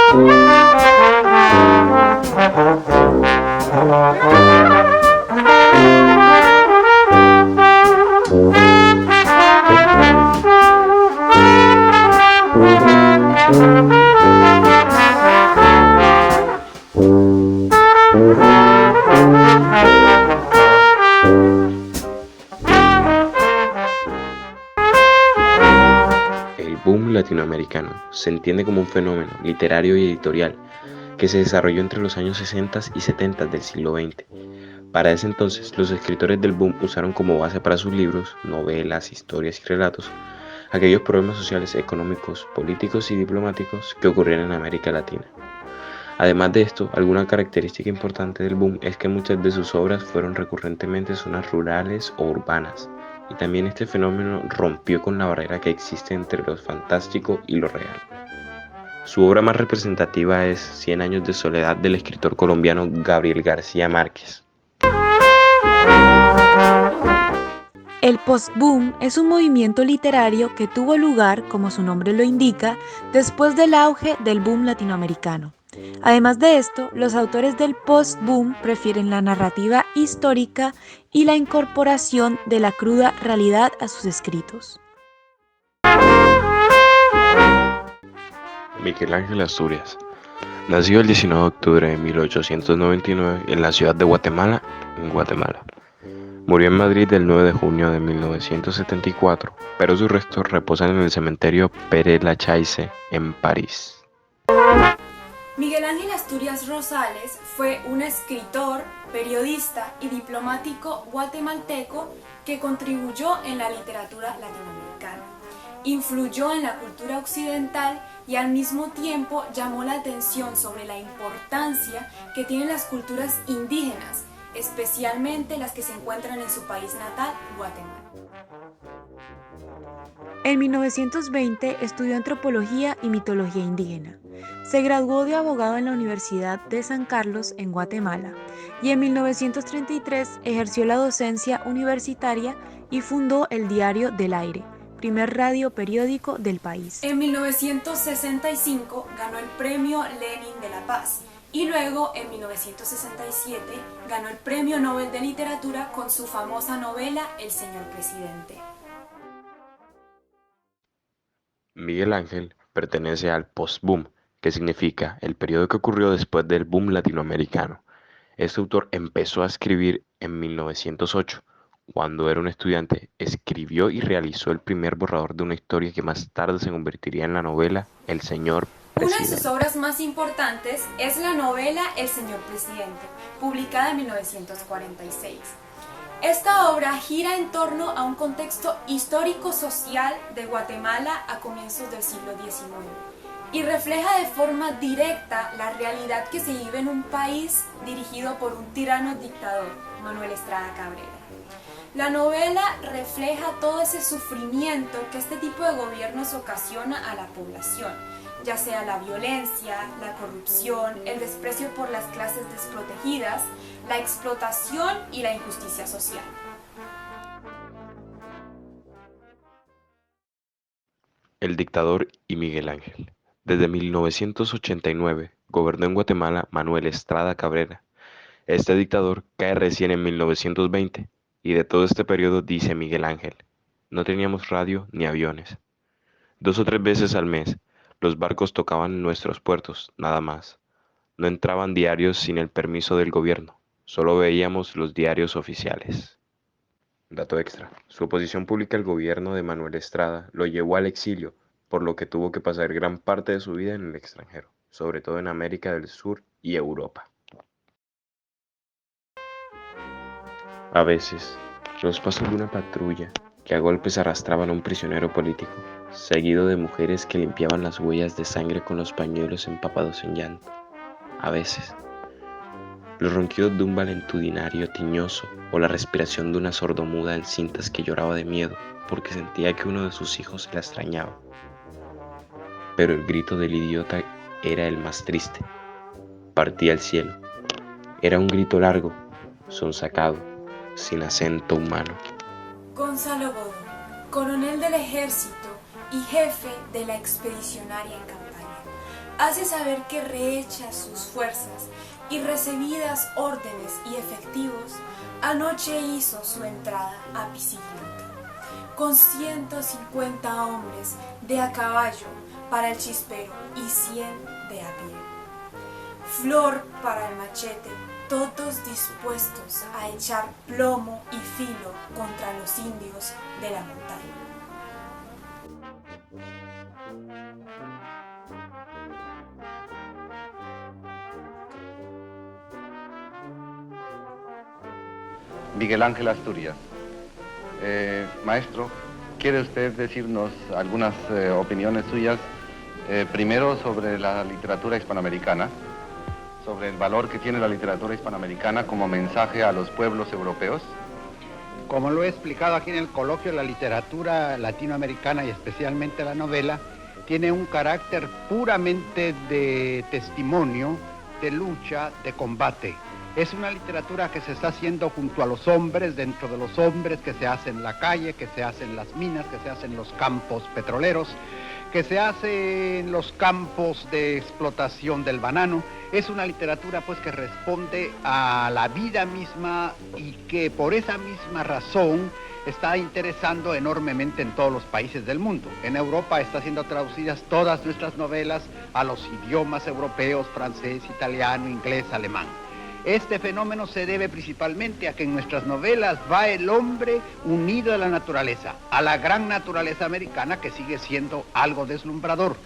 El boom latinoamericano se entiende como un fenómeno literario y editorial que se desarrolló entre los años 60 y 70 del siglo XX. Para ese entonces, los escritores del boom usaron como base para sus libros, novelas, historias y relatos aquellos problemas sociales, económicos, políticos y diplomáticos que ocurrían en América Latina. Además de esto, alguna característica importante del boom es que muchas de sus obras fueron recurrentemente zonas rurales o urbanas, y también este fenómeno rompió con la barrera que existe entre lo fantástico y lo real. Su obra más representativa es Cien años de soledad del escritor colombiano Gabriel García Márquez. El post-boom es un movimiento literario que tuvo lugar, como su nombre lo indica, después del auge del boom latinoamericano. Además de esto, los autores del post-boom prefieren la narrativa histórica y la incorporación de la cruda realidad a sus escritos. Miguel Ángel Asturias. Nació el 19 de octubre de 1899 en la ciudad de Guatemala, en Guatemala. Murió en Madrid el 9 de junio de 1974, pero sus restos reposan en el cementerio Père-Lachaise, en París. Miguel Ángel Asturias Rosales fue un escritor, periodista y diplomático guatemalteco que contribuyó en la literatura latinoamericana. Influyó en la cultura occidental y al mismo tiempo llamó la atención sobre la importancia que tienen las culturas indígenas, especialmente las que se encuentran en su país natal, Guatemala. En 1920 estudió antropología y mitología indígena. Se graduó de abogado en la Universidad de San Carlos en Guatemala y en 1933 ejerció la docencia universitaria y fundó el Diario del Aire, primer radio periódico del país. En 1965 ganó el Premio Lenin de la Paz y luego en 1967 ganó el Premio Nobel de Literatura con su famosa novela El Señor Presidente. Miguel Ángel pertenece al post-boom, que significa el periodo que ocurrió después del boom latinoamericano. Este autor empezó a escribir en 1908. Cuando era un estudiante, escribió y realizó el primer borrador de una historia que más tarde se convertiría en la novela El Señor Presidente. Una de sus obras más importantes es la novela El Señor Presidente, publicada en 1946. Esta obra gira en torno a un contexto histórico-social de Guatemala a comienzos del siglo XIX y refleja de forma directa la realidad que se vive en un país dirigido por un tirano dictador, Manuel Estrada Cabrera. La novela refleja todo ese sufrimiento que este tipo de gobiernos ocasiona a la población, ya sea la violencia, la corrupción, el desprecio por las clases desprotegidas, la explotación y la injusticia social. El dictador y Miguel Ángel. Desde 1989 gobernó en Guatemala Manuel Estrada Cabrera. Este dictador cae recién en 1920 y de todo este periodo dice Miguel Ángel: no teníamos radio ni aviones. 2 o 3 veces al mes los barcos tocaban nuestros puertos, nada más. No entraban diarios sin el permiso del gobierno, solo veíamos los diarios oficiales. Dato extra: su oposición pública al gobierno de Manuel Estrada lo llevó al exilio, por lo que tuvo que pasar gran parte de su vida en el extranjero, sobre todo en América del Sur y Europa. A veces, los pasos de una patrulla que a golpes arrastraban a un prisionero político, seguido de mujeres que limpiaban las huellas de sangre con los pañuelos empapados en llanto. A veces, los ronquidos de un valentudinario tiñoso o la respiración de una sordomuda en cintas que lloraba de miedo porque sentía que uno de sus hijos la extrañaba. Pero el grito del idiota era el más triste. Partía al cielo. Era un grito largo, sonsacado, sin acento humano. Gonzalo Bodo, coronel del ejército y jefe de la expedicionaria en campaña, hace saber que rehecha sus fuerzas y recibidas órdenes y efectivos, anoche hizo su entrada a Pisiguiluta, con 150 hombres de a caballo para el chispero y 100 de a pie. Flor para el machete, todos dispuestos a echar plomo y filo contra los indios de la montaña. Miguel Ángel Asturias. Maestro, ¿quiere usted decirnos algunas opiniones suyas? Primero sobre la literatura hispanoamericana, sobre el valor que tiene la literatura hispanoamericana como mensaje a los pueblos europeos. Como lo he explicado aquí en el coloquio, la literatura latinoamericana y especialmente la novela tiene un carácter puramente de testimonio, de lucha, de combate. Es una literatura que se está haciendo junto a los hombres, dentro de los hombres, que se hace en la calle, que se hace en las minas, que se hace en los campos petroleros, que se hace en los campos de explotación del banano. Es una literatura pues que responde a la vida misma y que por esa misma razón está interesando enormemente en todos los países del mundo. En Europa están siendo traducidas todas nuestras novelas a los idiomas europeos, francés, italiano, inglés, alemán. Este fenómeno se debe principalmente a que en nuestras novelas va el hombre unido a la naturaleza, a la gran naturaleza americana, que sigue siendo algo deslumbrador.